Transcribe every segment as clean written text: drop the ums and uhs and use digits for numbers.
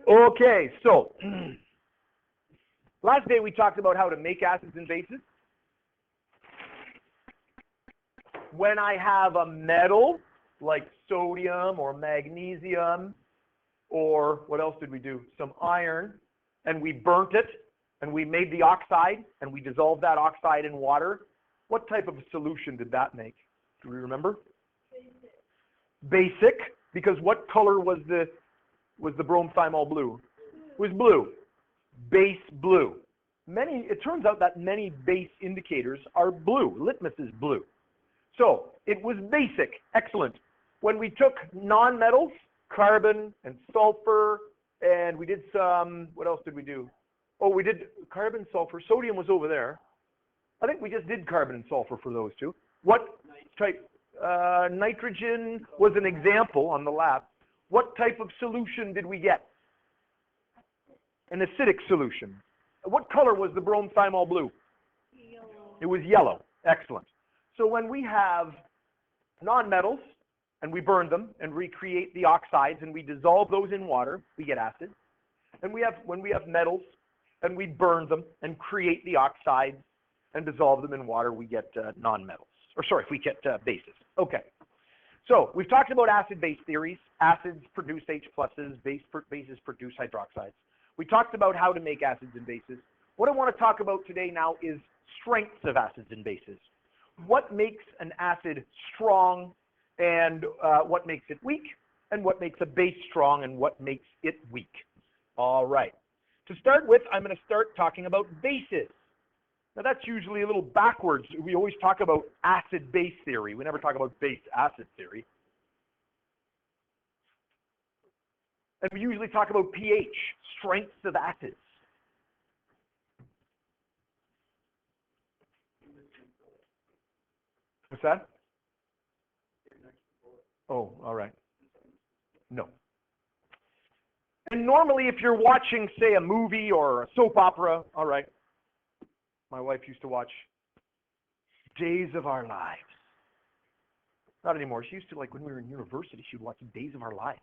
Okay, so last day we talked about how to make acids and bases. When I have a metal like sodium or magnesium, or what else did we do? Some iron, and we burnt it, and we made the oxide, and we dissolved that oxide in water. What type of solution did that make? Do we remember? Basic, because what color was the bromethymol blue? It was blue. Base blue. It turns out that many base indicators are blue. Litmus is blue. So it was basic. Excellent. When we took non-metals, carbon and sulfur, and we did some, what else did we do? Oh, we did carbon, sulfur. Sodium was over there. I think we just did carbon and sulfur for those two. What type? Nitrogen was an example on the lab. What type of solution did we get? An acidic solution. What color was the bromethymol blue? Yellow. It was yellow. Excellent. So when we have non-metals and we burn them and recreate the oxides and we dissolve those in water, we get acid. And when we have metals and we burn them and create the oxides and dissolve them in water, we get non-metals. Or sorry, we get bases. Okay. So we've talked about acid-base theories. Acids produce H pluses, bases produce hydroxides. We talked about how to make acids and bases. What I want to talk about today now is strengths of acids and bases. What makes an acid strong and what makes it weak, and what makes a base strong and what makes it weak. All right. To start with, I'm going to start talking about bases. Now that's usually a little backwards. We always talk about acid-base theory. We never talk about base-acid theory. And we usually talk about pH, strengths of acids. What's that? Oh, all right. No. And normally if you're watching, say, a movie or a soap opera, all right, my wife used to watch Days of Our Lives. Not anymore. She used to, like, when we were in university, she would watch Days of Our Lives.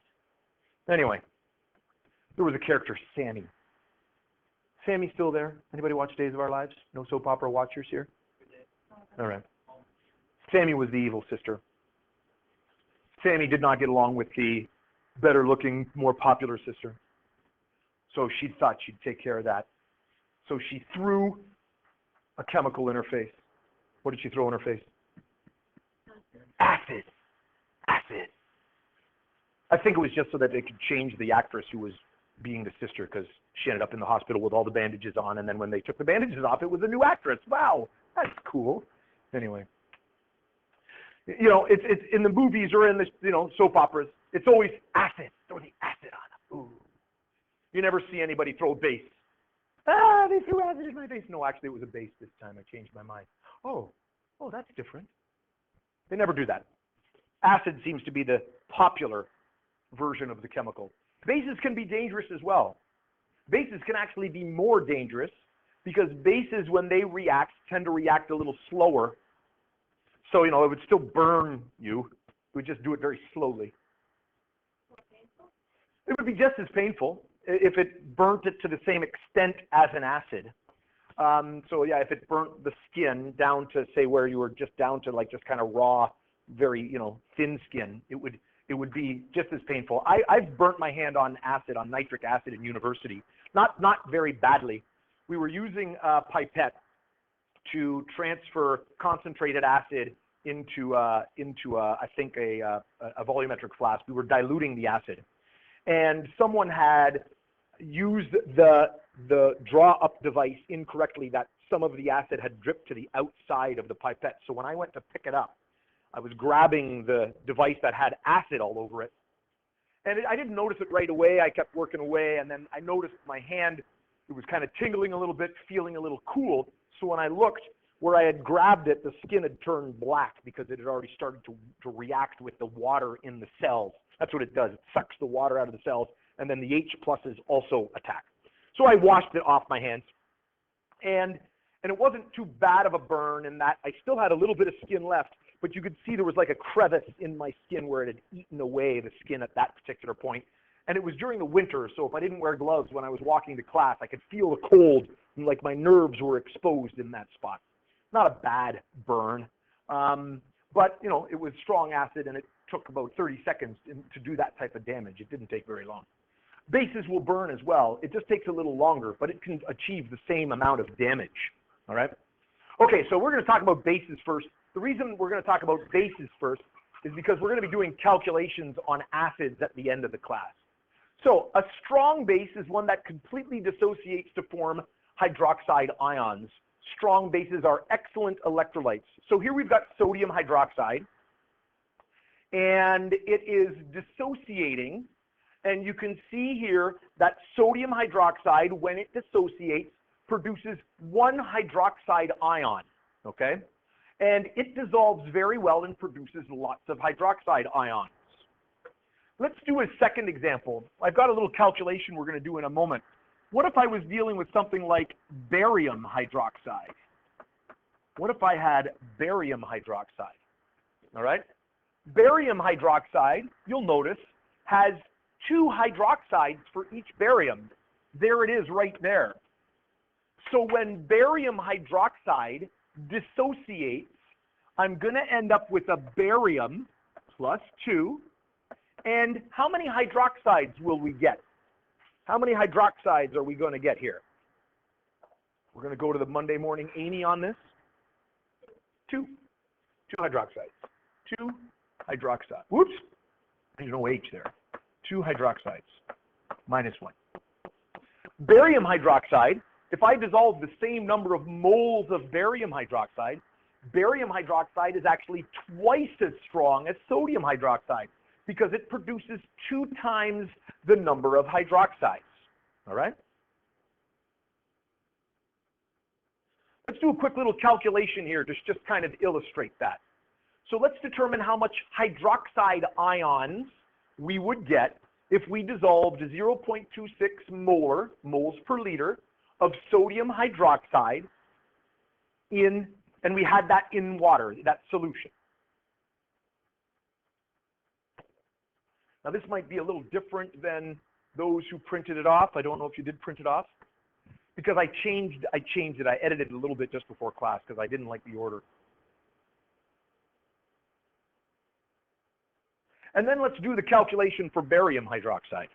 Anyway, there was a character, Sammy. Sammy's still there? Anybody watch Days of Our Lives? No soap opera watchers here? All right. Sammy was the evil sister. Sammy did not get along with the better-looking, more popular sister. So she thought she'd take care of that. So she threw a chemical in her face. What did she throw in her face? Acid. Acid. I think it was just so that they could change the actress who was being the sister, because she ended up in the hospital with all the bandages on, and then when they took the bandages off, it was a new actress. Wow, that's cool. Anyway. You know, it's in the movies or in the, soap operas, it's always acid. Throw the acid on them. Ooh. You never see anybody throw base. Ah, they threw acid in my face. No, actually, it was a base this time. I changed my mind. Oh, that's different. They never do that. Acid seems to be the popular version of the chemical. Bases can be dangerous as well. Bases can actually be more dangerous because bases, when they react, tend to react a little slower. So, it would still burn you. It would just do it very slowly. It would be just as painful if it burnt it to the same extent as an acid. So yeah, if it burnt the skin down to, say, where you were just down to like just kind of raw, very, thin skin, it would be just as painful. I've burnt my hand on acid, on nitric acid in university. Not very badly. We were using a pipette to transfer concentrated acid into I think a volumetric flask. We were diluting the acid, and someone had used the draw up device incorrectly. That some of the acid had dripped to the outside of the pipette. So when I went to pick it up, I was grabbing the device that had acid all over it, and I didn't notice it right away. I kept working away, and then I noticed my hand. It was kind of tingling a little bit, feeling a little cool. So when I looked where I had grabbed it, the skin had turned black because it had already started to react with the water in the cells. That's what it does. It sucks the water out of the cells, and then the H pluses also attack. So I washed it off my hands, and it wasn't too bad of a burn in that I still had a little bit of skin left, but you could see there was like a crevice in my skin where it had eaten away the skin at that particular point. And it was during the winter, so if I didn't wear gloves when I was walking to class, I could feel the cold, and like my nerves were exposed in that spot. Not a bad burn, but you know, it was strong acid, and it took about 30 seconds to do that type of damage. It didn't take very long. Bases will burn as well. It just takes a little longer, but it can achieve the same amount of damage. All right? Okay, so we're going to talk about bases first. The reason we're going to talk about bases first is because we're going to be doing calculations on acids at the end of the class. So a strong base is one that completely dissociates to form hydroxide ions. Strong bases are excellent electrolytes. So here we've got sodium hydroxide, and it is dissociating. And you can see here that sodium hydroxide, when it dissociates, produces one hydroxide ion, okay? And it dissolves very well and produces lots of hydroxide ions. Let's do a second example. I've got a little calculation we're going to do in a moment. What if I was dealing with something like barium hydroxide? What if I had barium hydroxide? All right? Barium hydroxide, you'll notice, has two hydroxides for each barium. There it is right there. So when barium hydroxide dissociates, I'm going to end up with a barium plus 2. And how many hydroxides will we get? How many hydroxides are we going to get here? We're going to go to the Monday morning Amy on this. 2. 2 hydroxides. 2 hydroxide. Whoops. There's no H there. 2 hydroxides. Minus 1. Barium hydroxide, if I dissolve the same number of moles of barium hydroxide is actually twice as strong as sodium hydroxide because it produces 2 times the number of hydroxides. All right? Let's do a quick little calculation here to just kind of illustrate that. So let's determine how much hydroxide ions we would get if we dissolved 0.26 moles per liter of sodium hydroxide in, and we had that in water, that solution. Now this might be a little different than those who printed it off. I don't know if you did print it off, because I changed it. I edited it a little bit just before class because I didn't like the order. And then let's do the calculation for barium hydroxide.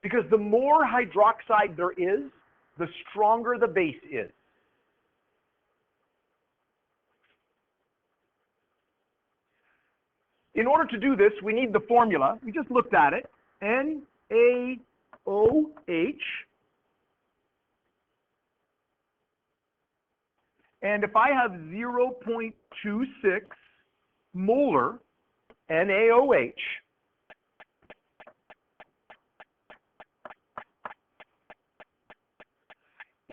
Because the more hydroxide there is, the stronger the base is. In order to do this, we need the formula. We just looked at it. NaOH and if I have 0.26 molar NaOH,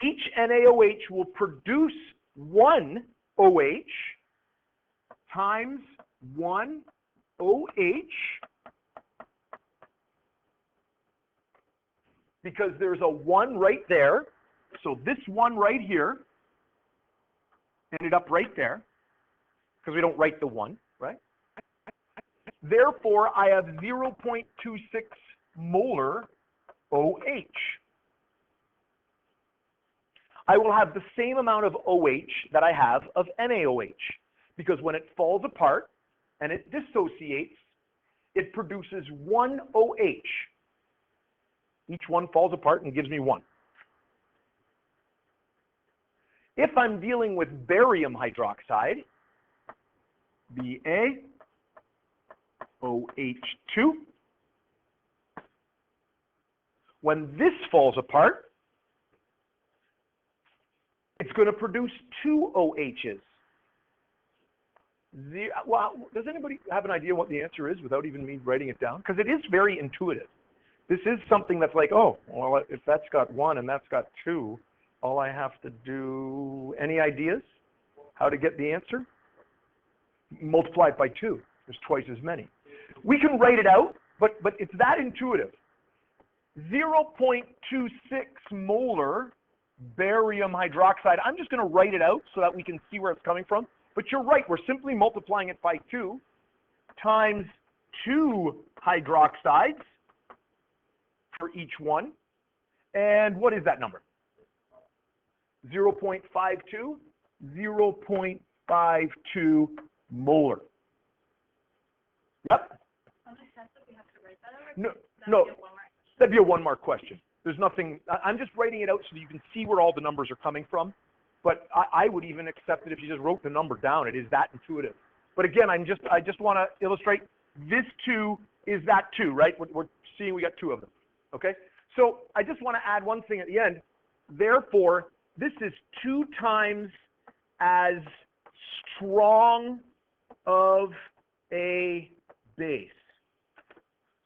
each NaOH will produce one OH times one OH, because there's a 1 right there. So this 1 right here ended up right there, because we don't write the 1, right? Therefore, I have 0.26 molar OH. I will have the same amount of OH that I have of NaOH, because when it falls apart and it dissociates, it produces one OH. Each one falls apart and gives me 1. If I'm dealing with barium hydroxide, BaOH2, when this falls apart, it's going to produce 2 OHs. Well, does anybody have an idea what the answer is without even me writing it down? Because it is very intuitive. This is something that's like, oh, well, if that's got 1 and that's got 2, all I have to do, any ideas how to get the answer? Multiply it by 2. There's twice as many. We can write it out, but it's that intuitive. 0.26 molar barium hydroxide. I'm just going to write it out so that we can see where it's coming from. But you're right, we're simply multiplying it by 2 times 2 hydroxides for each one. And what is that number? 0.52? 0.52 molar. Yep. No, that'd be a 1-mark question. There's nothing, I'm just writing it out so that you can see where all the numbers are coming from. But I would even accept it if you just wrote the number down. It is that intuitive. But again, I just want to illustrate this 2 is that 2, right? We're seeing we got 2 of them. Okay? So I just want to add one thing at the end. Therefore, this is 2 times as strong of a base.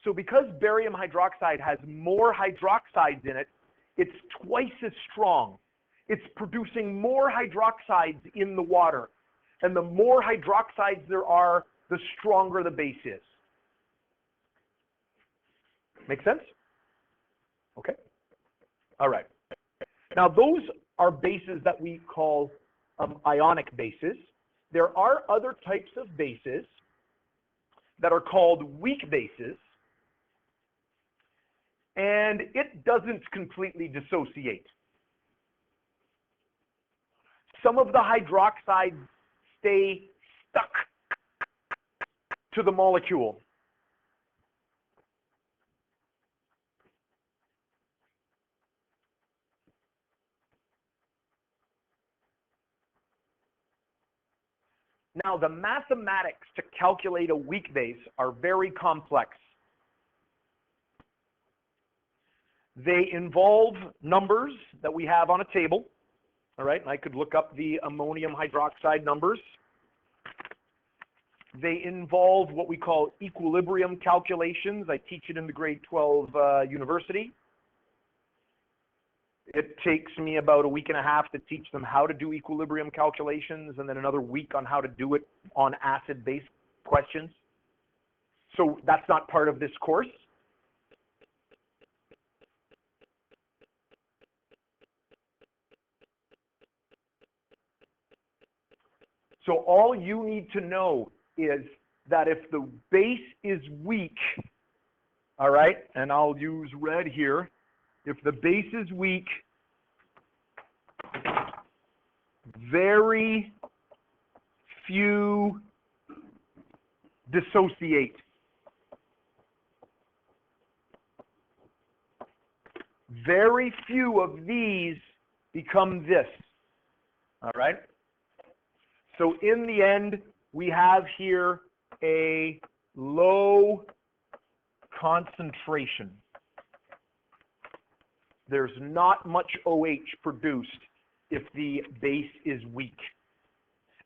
So because barium hydroxide has more hydroxides in it, it's twice as strong. It's producing more hydroxides in the water. And the more hydroxides there are, the stronger the base is. Make sense? Okay. All right. Now, those are bases that we call ionic bases. There are other types of bases that are called weak bases. And it doesn't completely dissociate. Some of the hydroxides stay stuck to the molecule. Now, the mathematics to calculate a weak base are very complex. They involve numbers that we have on a table. All right, and I could look up the ammonium hydroxide numbers. They involve what we call equilibrium calculations. I teach it in the grade 12 university. It takes me about a week and a half to teach them how to do equilibrium calculations, and then another week on how to do it on acid-based questions. So that's not part of this course. So all you need to know is that if the base is weak, all right, and I'll use red here, if the base is weak, very few dissociate. Very few of these become this, all right? So in the end, we have here a low concentration. There's not much OH produced if the base is weak.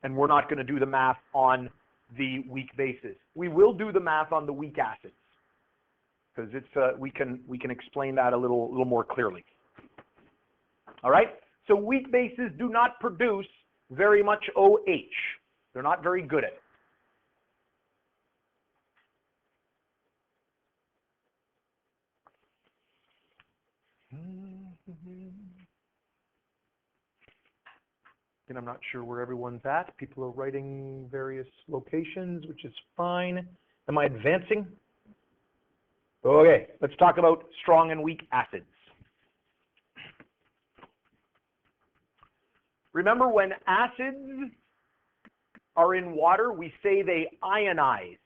And we're not going to do the math on the weak bases. We will do the math on the weak acids, because it's we can explain that a little more clearly. All right? So weak bases do not produce very much OH. They're not very good at it. And I'm not sure where everyone's at. People are writing various locations, which is fine. Am I advancing? Okay, let's talk about strong and weak acids. Remember, when acids are in water, we say they ionize.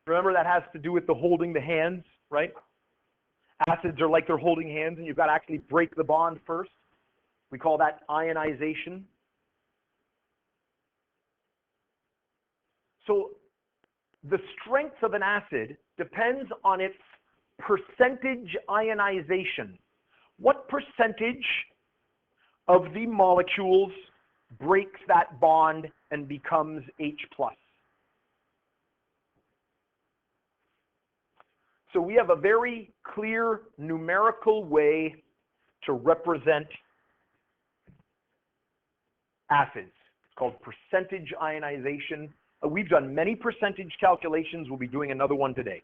Remember, that has to do with the holding the hands, right? Acids are like they're holding hands, and you've got to actually break the bond first. We call that ionization. So the strength of an acid depends on its percentage ionization. What percentage of the molecules breaks that bond and becomes H+? So we have a very clear numerical way to represent acids. It's called percentage ionization. We've done many percentage calculations. We'll be doing another one today.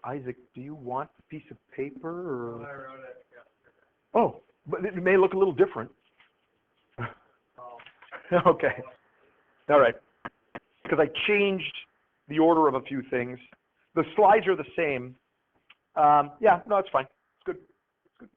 Isaac, do you want a piece of paper? Or? I wrote it, yeah. Oh, but it may look a little different. Oh. Okay. All right. Because I changed the order of a few things. The slides are the same. Yeah, no, it's fine. It's good. It's good.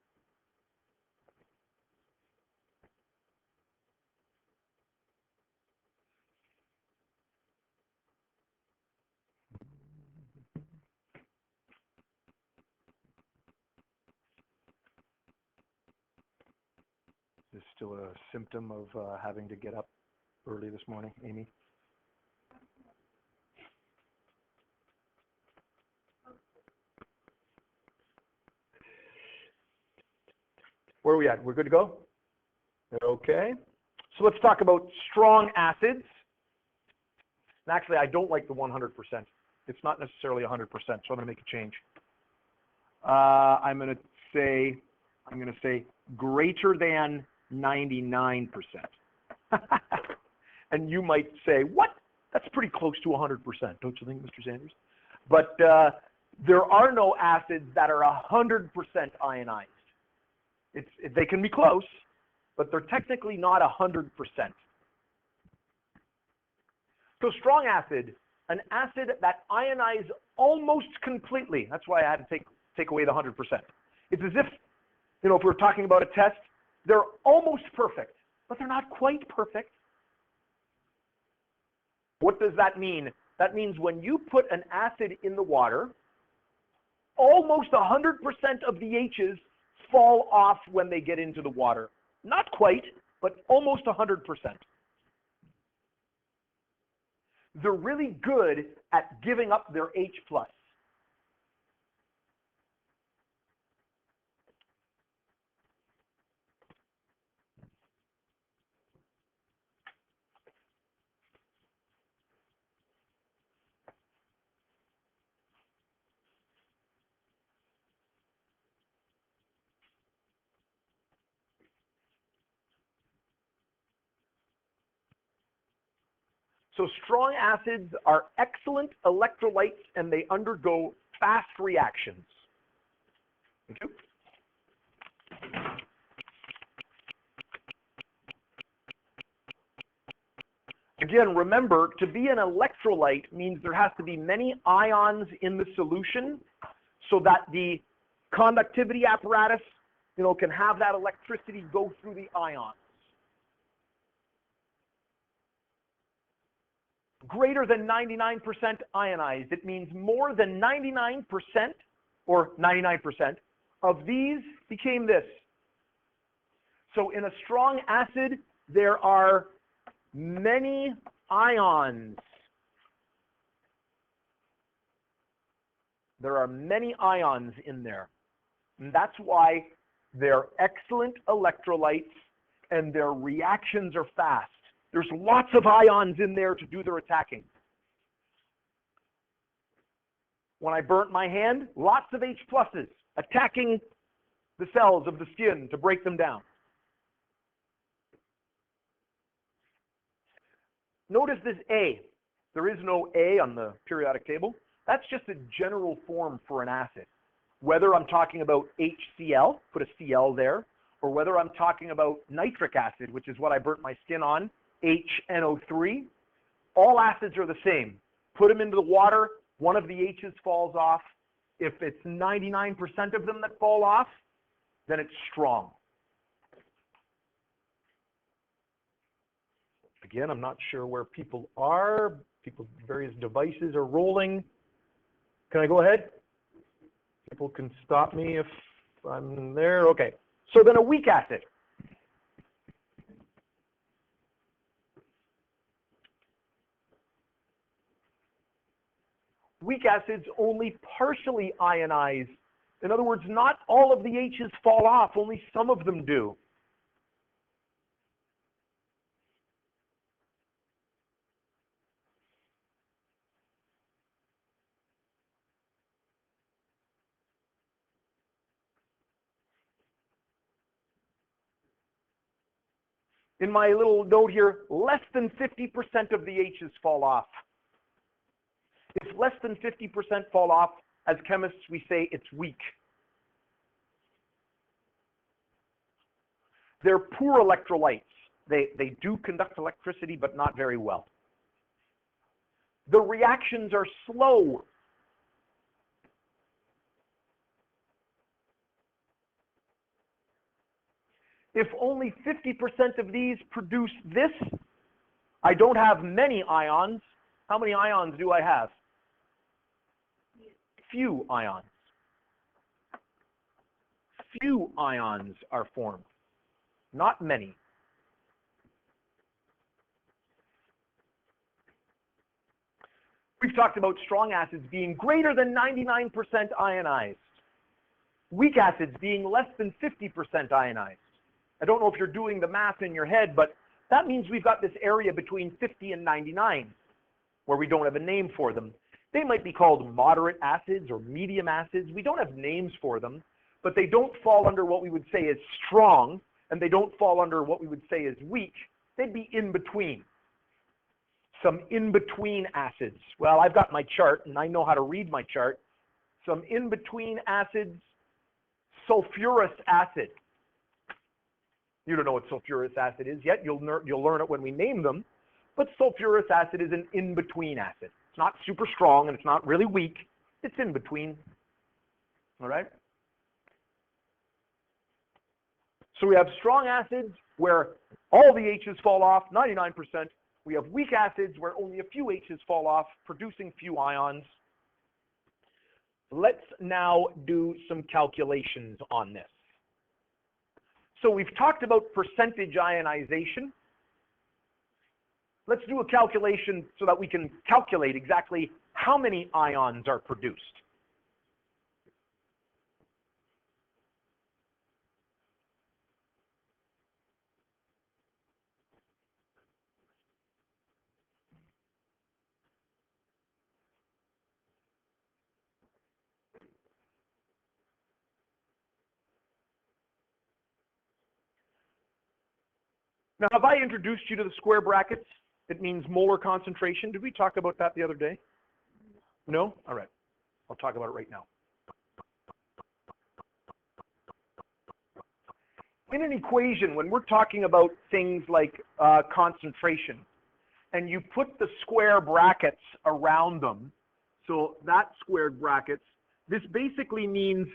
Is this still a symptom of having to get up early this morning, Amy? Where are we at? We're good to go? Okay. So let's talk about strong acids. And actually, I don't like the 100%. It's not necessarily 100%, so I'm going to make a change. I'm going to say greater than 99%. And you might say, what? That's pretty close to 100%, don't you think, Mr. Sanders? But there are no acids that are 100% ionized. They can be close, but they're technically not 100%. So strong acid, an acid that ionizes almost completely. That's why I had to take away the 100%. It's as if, if we're talking about a test, they're almost perfect, but they're not quite perfect. What does that mean? That means when you put an acid in the water, almost 100% of the H's fall off when they get into the water. Not quite, but almost 100%. They're really good at giving up their H+. So strong acids are excellent electrolytes and they undergo fast reactions. Thank you. Again, remember, to be an electrolyte means there has to be many ions in the solution so that the conductivity apparatus, can have that electricity go through the ions. Greater than 99% ionized. It means more than 99% or 99% of these became this. So in a strong acid, there are many ions. There are many ions in there. And that's why they're excellent electrolytes and their reactions are fast. There's lots of ions in there to do their attacking. When I burnt my hand, lots of H+ attacking the cells of the skin to break them down. Notice this A. There is no A on the periodic table. That's just a general form for an acid. Whether I'm talking about HCl, put a Cl there, or whether I'm talking about nitric acid, which is what I burnt my skin on, HNO3, all acids are the same. Put them into the water, one of the H's falls off. If it's 99% of them that fall off, then it's strong. Again, I'm not sure where people are. Various devices are rolling. Can I go ahead? People can stop me if I'm there. Okay. So then a weak acid. Weak acids only partially ionize In other words, not all of the H's fall off, only some of them do. In my little note here, less than 50% of the H's fall off. If less than 50% fall off, as chemists we say it's weak. They're poor electrolytes. They do conduct electricity, but not very well. The reactions are slow. If only 50% of these produce this, I don't have many ions. How many ions do I have? Few ions. Few ions are formed, not many. We've talked about strong acids being greater than 99% ionized. Weak acids being less than 50% ionized. I don't know if you're doing the math in your head, but that means we've got this area between 50 and 99 where we don't have a name for them. They might be called moderate acids or medium acids. We don't have names for them, but they don't fall under what we would say is strong, and they don't fall under what we would say is weak. They'd be in between. Some in-between acids. Well, I've got my chart, and I know how to read my chart. Some in-between acids, sulfurous acid. You don't know what sulfurous acid is yet. You'll learn it when we name them. But sulfurous acid is an in-between acid. It's not super strong, and it's not really weak. It's in between. All right? So we have strong acids where all the H's fall off, 99%. We have weak acids where only a few H's fall off, producing few ions. Let's now do some calculations on this. So we've talked about percentage ionization. Let's do a calculation so that we can calculate exactly how many ions are produced. Now, have I introduced you to the square brackets? It means molar concentration. Did we talk about that the other day? No? All right. I'll talk about it right now. In an equation, when we're talking about things like concentration, and you put the square brackets around them, so that squared brackets, this basically means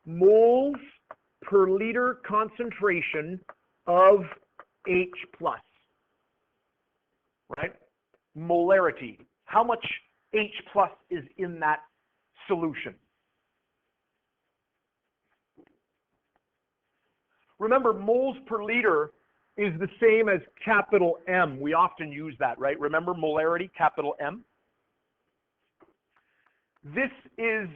moles per liter concentration of H plus, right? Molarity. How much H plus is in that solution? Remember, moles per liter is the same as capital M. We often use that, right? Remember molarity, capital M? This is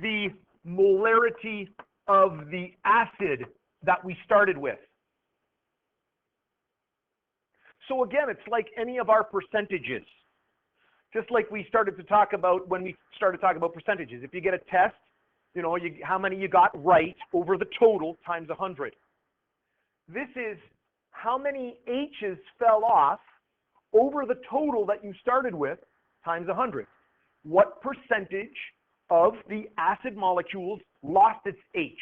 the molarity of the acid that we started with. So again, it's like any of our percentages. Just like we started to talk about when we started talking about percentages. If you get a test, you know, how many you got right over the total times 100. This is how many H's fell off over the total that you started with times 100. What percentage of the acid molecules lost its H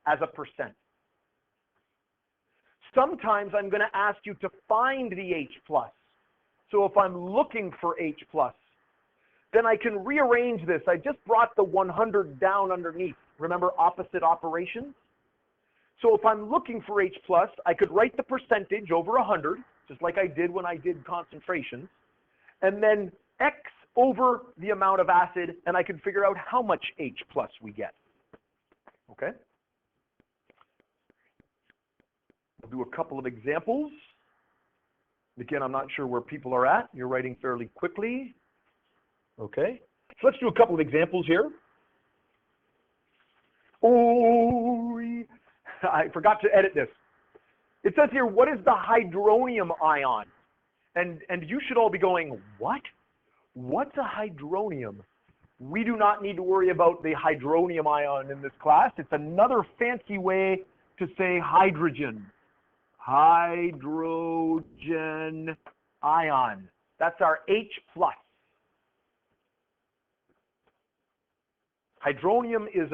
as a percent? Sometimes I'm going to ask you to find the H plus. So if I'm looking for H plus, then I can rearrange this. I just brought the 100 down underneath. Remember opposite operations? So if I'm looking for H plus, I could write the percentage over 100, just like I did when I did concentrations, and then X over the amount of acid, and I can figure out how much H plus we get. Okay? I'll do a couple of examples. Again, I'm not sure where people are at. You're writing fairly quickly. Okay. So let's do a couple of examples here. Oh, I forgot to edit this. It says here, what is the hydronium ion? And you should all be going, what? What's a hydronium? We do not need to worry about the hydronium ion in this class. It's another fancy way to say hydrogen. Hydrogen ion. That's our H+. Hydronium is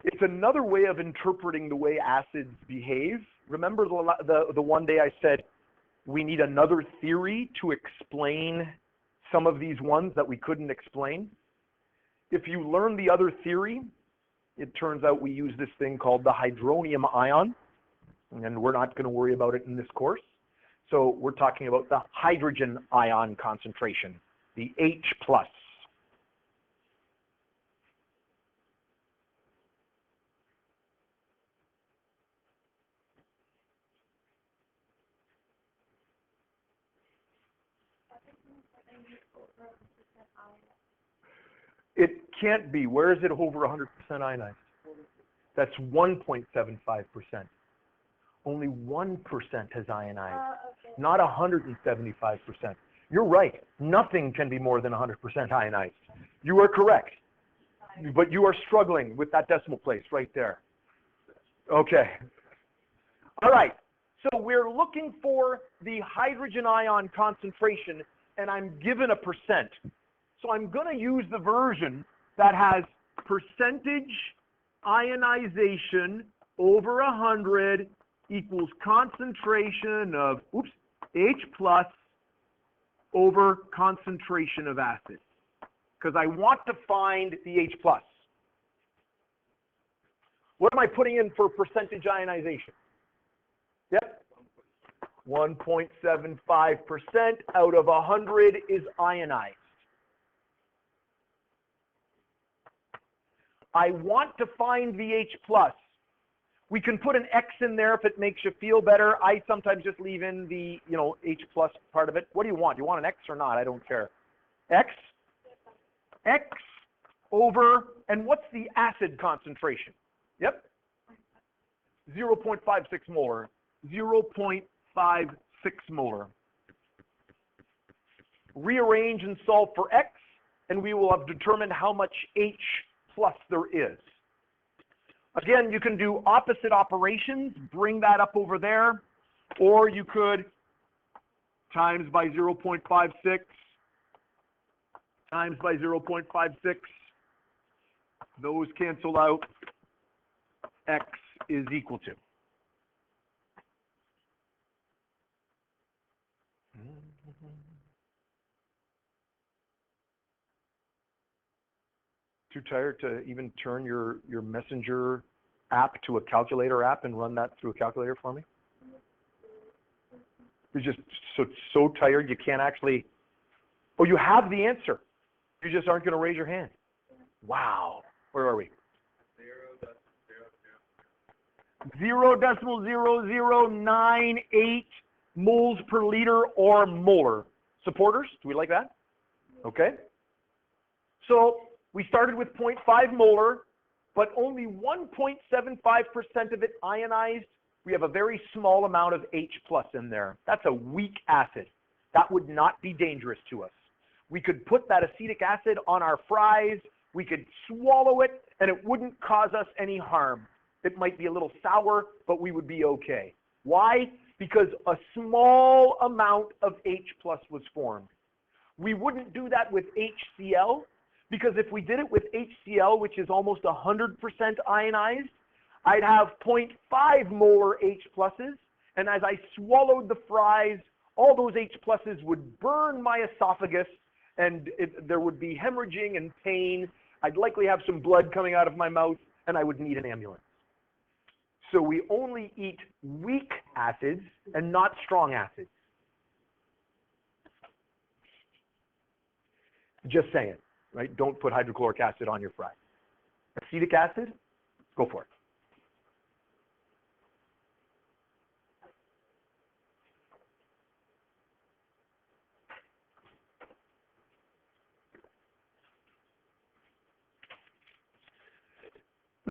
it's another way of interpreting the way acids behave. Remember the one day I said we need another theory to explain some of these ones that we couldn't explain? If you learn the other theory, it turns out we use this thing called the hydronium ion, and we're not going to worry about it in this course. So we're talking about the hydrogen ion concentration, the H+. It can't be. Where is it over 100% ionized? That's 1.75%. Only 1% has ionized, okay. Not 175%. You're right. Nothing can be more than 100% ionized. You are correct. But you are struggling with that decimal place right there. Okay. All right. So we're looking for the hydrogen ion concentration, and I'm given a percent. So I'm going to use the version that has percentage ionization over 100 equals concentration of, H+ over concentration of acid. Because I want to find the H+. What am I putting in for percentage ionization? Yep. 1.75% out of 100 is ionized. I want to find the H+. We can put an X in there if it makes you feel better. I sometimes just leave in the, H+ part of it. What do you want? Do you want an X or not? I don't care. X? X over, and what's the acid concentration? Yep. 0.56 molar. 0.56 molar. Rearrange and solve for X, and we will have determined how much H+ there is. Again, you can do opposite operations, bring that up over there, or you could times by 0.56 times by 0.56. Those cancel out. X is equal to. Too tired to even turn your Messenger app to a calculator app and run that through a calculator for me? You're just so tired you can't actually, oh, you have the answer. You just aren't going to raise your hand. Wow. Where are we? 0.0098 moles per liter or molar. Supporters, do we like that? Okay. So we started with 0.5 molar, but only 1.75% of it ionized. We have a very small amount of H+ in there. That's a weak acid. That would not be dangerous to us. We could put that acetic acid on our fries. We could swallow it, and it wouldn't cause us any harm. It might be a little sour, but we would be okay. Why? Because a small amount of H+ was formed. We wouldn't do that with HCl, because if we did it with HCl, which is almost 100% ionized, I'd have 0.5 molar H+, and as I swallowed the fries, all those H+ would burn my esophagus, and there would be hemorrhaging and pain. I'd likely have some blood coming out of my mouth, and I would need an ambulance. So we only eat weak acids and not strong acids. Just saying, right? Don't put hydrochloric acid on your fries. Acetic acid, go for it.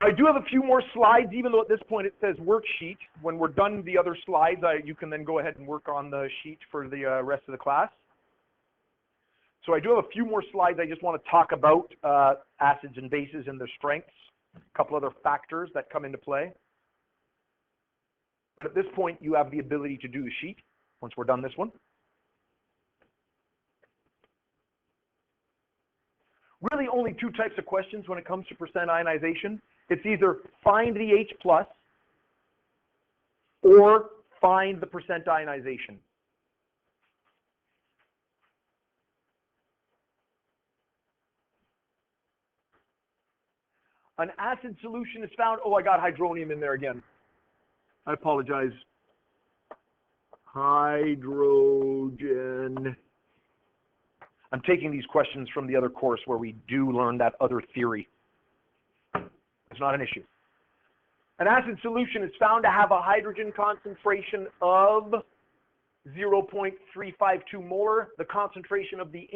I do have a few more slides, even though at this point it says worksheet. When we're done with the other slides, you can then go ahead and work on the sheet for the rest of the class. So I do have a few more slides. I just want to talk about acids and bases and their strengths, a couple other factors that come into play. But at this point, you have the ability to do the sheet once we're done this one. Really only two types of questions when it comes to percent ionization. It's either find the H plus or find the percent ionization. An acid solution is found. Oh, I got hydronium in there again. I apologize. Hydrogen. I'm taking these questions from the other course where we do learn that other theory. It's not an issue. An acid solution is found to have a hydrogen concentration of 0.352 molar. The concentration of the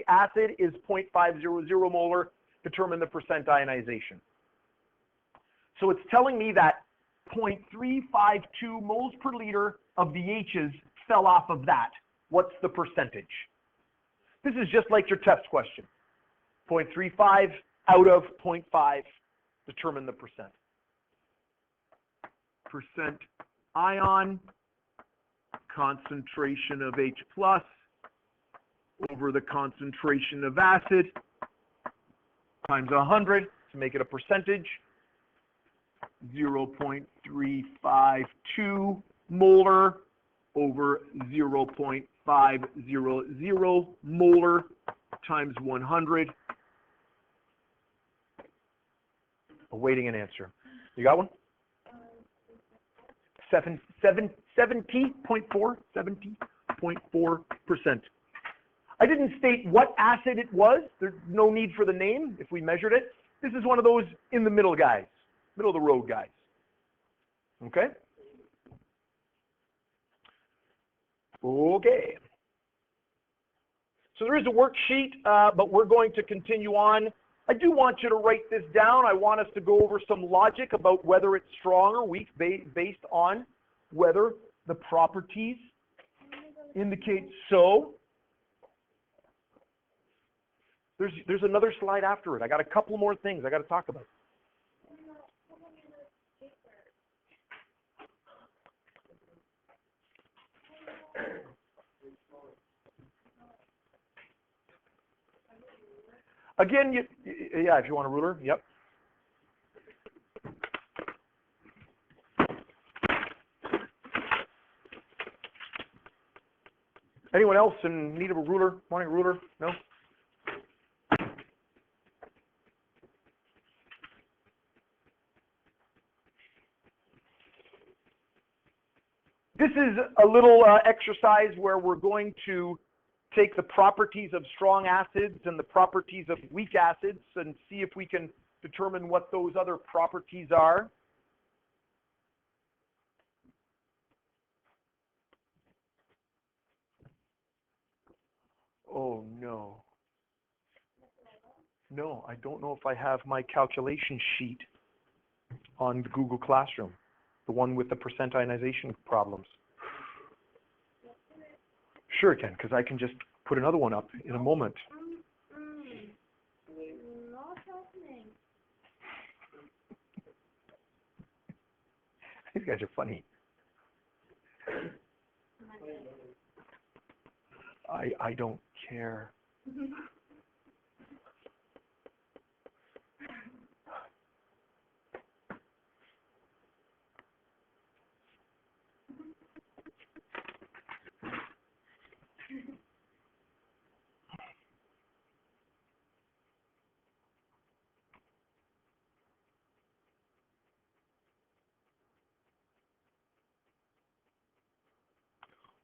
acid is 0.500 molar. Determine the percent ionization. So it's telling me that 0.352 moles per liter of the H's fell off of that. What's the percentage? This is just like your test question. 0.35 out of 0.5, determine the percent. Percent ion, concentration of H plus over the concentration of acid times 100 to make it a percentage. 0.352 molar over 0.500 molar times 100. Awaiting an answer. You got one? 70.4%. I didn't state what acid it was. There's no need for the name if we measured it. This is one of those in the middle guys, middle of the road guys. Okay? Okay. So there is a worksheet, but we're going to continue on. I do want you to write this down. I want us to go over some logic about whether it's strong or weak based on whether the properties indicate so. There's another slide after it. I got a couple more things I got to talk about. Again, yeah, if you want a ruler, yep. Anyone else in need of a ruler? Wanting a ruler? No? This is a little exercise where we're going to take the properties of strong acids and the properties of weak acids and see if we can determine what those other properties are. Oh, no. No, I don't know if I have my calculation sheet on Google Classroom, the one with the percent ionization problems. Sure it can, because I can just put another one up in a moment. Not happening. These guys are funny. I don't care.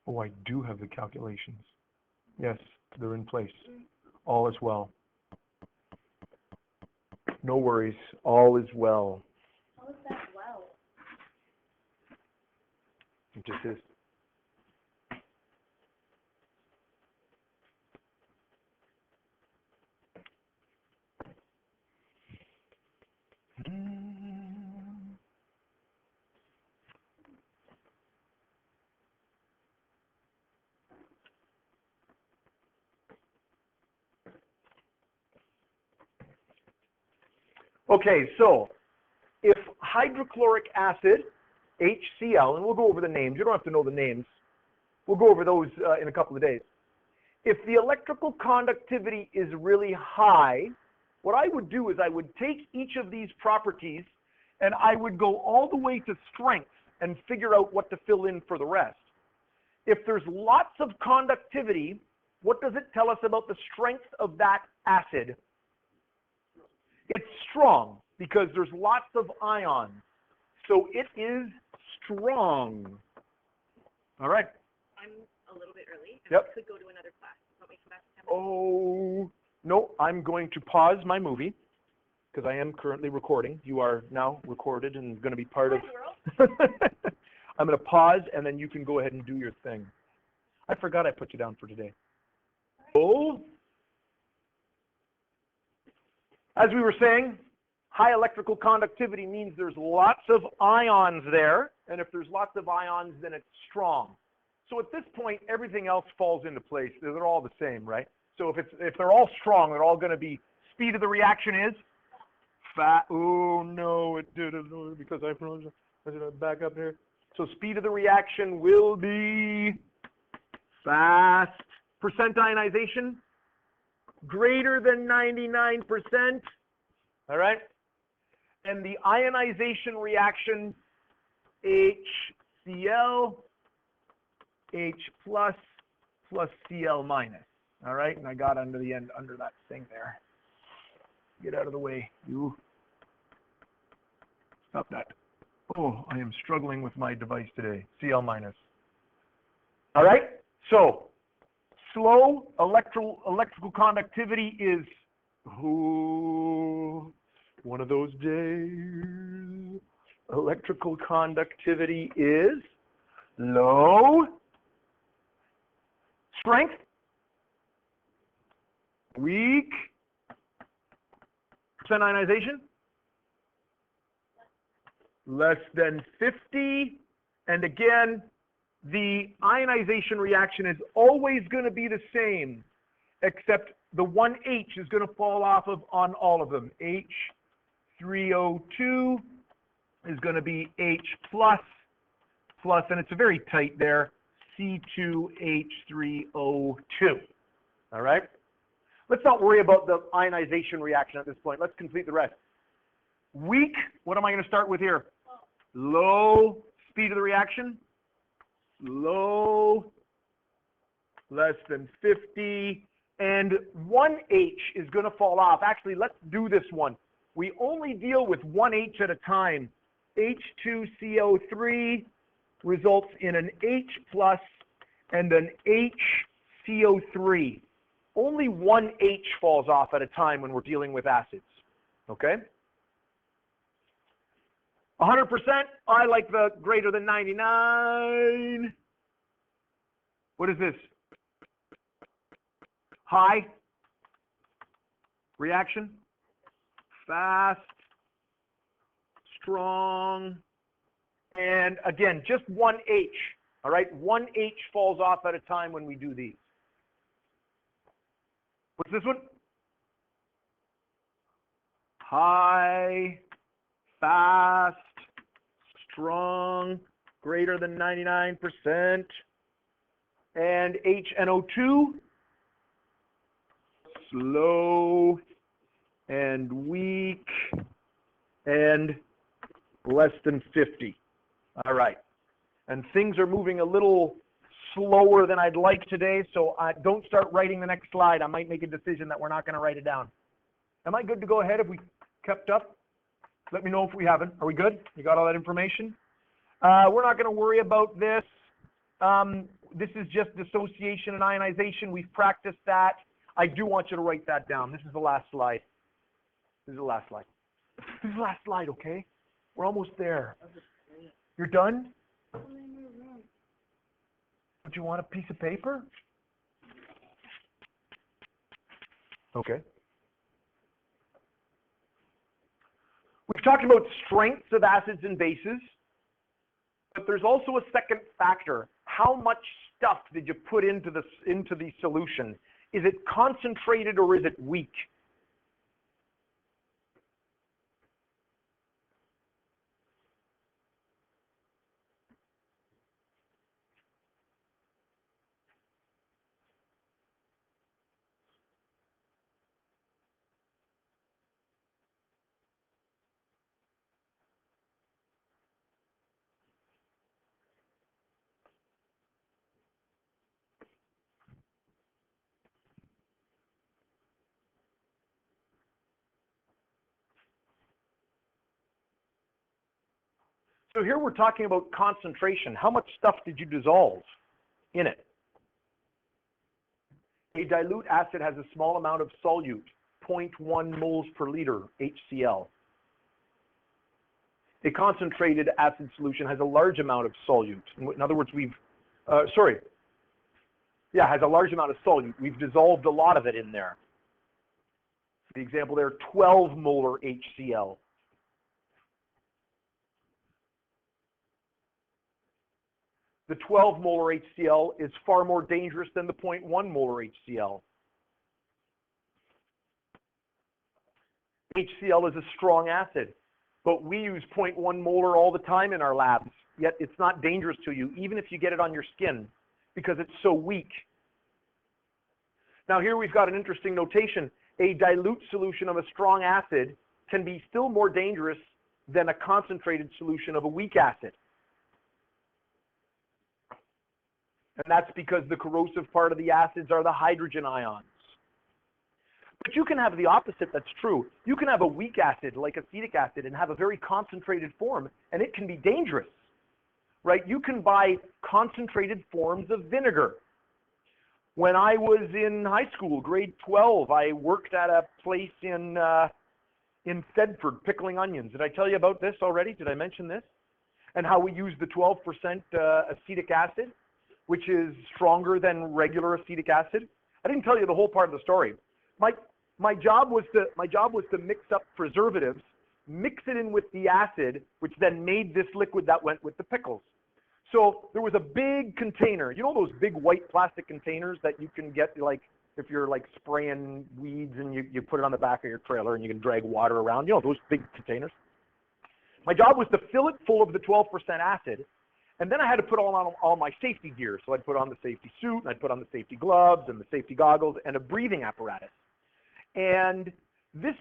Oh, I do have the calculations. Yes, they're in place. All is well. No worries. All is well. How is that well? It just is. Okay, so if hydrochloric acid, HCl, and we'll go over the names. You don't have to know the names. We'll go over those in a couple of days. If the electrical conductivity is really high, what I would do is I would take each of these properties and I would go all the way to strength and figure out what to fill in for the rest. If there's lots of conductivity, what does it tell us about the strength of that acid? It's strong because there's lots of ions. So it is strong. All right. I'm a little bit early, and Yep. I could go to another class. Want me to come back to 10 minutes? Oh, no, I'm going to pause my movie because I am currently recording. You are now recorded and going to be part of... I'm going to pause, and then you can go ahead and do your thing. I forgot I put you down for today. Oh, as we were saying, high electrical conductivity means there's lots of ions there, and if there's lots of ions, then it's strong. So at this point, everything else falls into place. They're all the same, right? So if they're all strong, they're all going to be, speed of the reaction is fast. Oh no, it didn't, because I should back up here. So speed of the reaction will be fast. Percent ionization, greater than 99%. All right? And the ionization reaction, HCl, H plus Cl minus. All right? And I got under the end, under that thing there. Get out of the way. You. Stop that. Oh, I am struggling with my device today. Cl minus. All right? So, slow electrical conductivity is one of those days. Electrical conductivity is low. Strength, weak. Percent ionization, less than 50. And again, the ionization reaction is always going to be the same, except the one H is going to fall off of on all of them. H3O2 is going to be H plus, and it's very tight there, C2H3O2. All right? Let's not worry about the ionization reaction at this point. Let's complete the rest. Weak, what am I going to start with here? Low speed of the reaction. Low, less than 50, and 1H is going to fall off. Actually, let's do this one. We only deal with 1H at a time. H2CO3 results in an H plus and an HCO3. Only 1H falls off at a time when we're dealing with acids, okay? 100%, I like the greater than 99. What is this? High reaction, fast, strong, and again, just 1H, all right? 1H falls off at a time when we do these. What's this one? High, fast, strong, greater than 99%, and HNO2, slow and weak and less than 50. All right. And things are moving a little slower than I'd like today, so don't start writing the next slide. I might make a decision that we're not going to write it down. Am I good to go ahead if we kept up? Let me know if we haven't. Are we good? You got all that information? We're not going to worry about this. This is just dissociation and ionization. We've practiced that. I do want you to write that down. This is the last slide. This is the last slide. This is the last slide, okay? We're almost there. You're done? Would you want a piece of paper? Okay. We've talked about strengths of acids and bases, but there's also a second factor. How much stuff did you put into the solution? Is it concentrated or is it weak? So here we're talking about concentration. How much stuff did you dissolve in it? A dilute acid has a small amount of solute, 0.1 moles per liter, HCl. A concentrated acid solution has a large amount of solute. In other words, has a large amount of solute. We've dissolved a lot of it in there. The example there, 12 molar HCl. The 12 molar HCl is far more dangerous than the 0.1 molar HCl. HCl is a strong acid, but we use 0.1 molar all the time in our labs, yet it's not dangerous to you, even if you get it on your skin, because it's so weak. Now here we've got an interesting notation. A dilute solution of a strong acid can be still more dangerous than a concentrated solution of a weak acid. And that's because the corrosive part of the acids are the hydrogen ions. But you can have the opposite that's true. You can have a weak acid like acetic acid and have a very concentrated form, and it can be dangerous, right? You can buy concentrated forms of vinegar. When I was in high school, grade 12, I worked at a place in Thedford pickling onions. Did I tell you about this already? Did I mention this? And how we use the 12% acetic acid, which is stronger than regular acetic acid. I didn't tell you the whole part of the story. My job was to mix up preservatives, mix it in with the acid, which then made this liquid that went with the pickles. So there was a big container. You know those big white plastic containers that you can get, like if you're like spraying weeds and you put it on the back of your trailer and you can drag water around. You know those big containers. My job was to fill it full of the 12% acid. And then I had to put on all my safety gear. So I'd put on the safety suit, and I'd put on the safety gloves and the safety goggles and a breathing apparatus. And this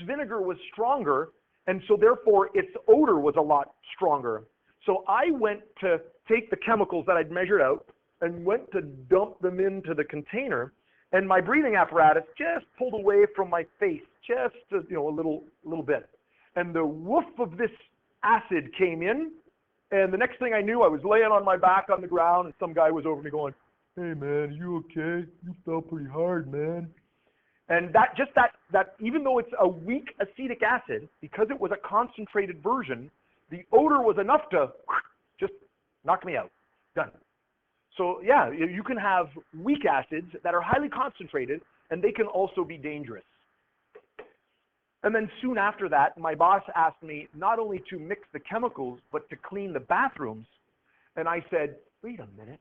vinegar was stronger, and so therefore its odor was a lot stronger. So I went to take the chemicals that I'd measured out and went to dump them into the container, and my breathing apparatus just pulled away from my face, just a little bit. And the woof of this acid came in. And the next thing I knew, I was laying on my back on the ground, and some guy was over me going, "Hey man, you okay? You fell pretty hard, man." And that even though it's a weak acetic acid, because it was a concentrated version, the odor was enough to just knock me out. Done. So yeah, you can have weak acids that are highly concentrated, and they can also be dangerous. And then soon after that, my boss asked me not only to mix the chemicals, but to clean the bathrooms. And I said, wait a minute,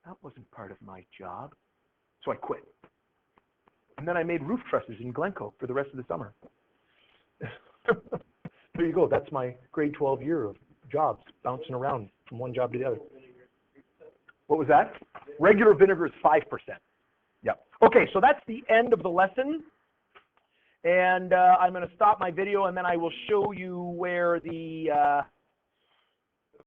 that wasn't part of my job. So I quit. And then I made roof trusses in Glencoe for the rest of the summer. There you go. That's my grade 12 year of jobs, bouncing around from one job to the other. What was that? Regular vinegar is 5%. Yep. Okay, so that's the end of the lesson. And I'm going to stop my video, and then I will show you where the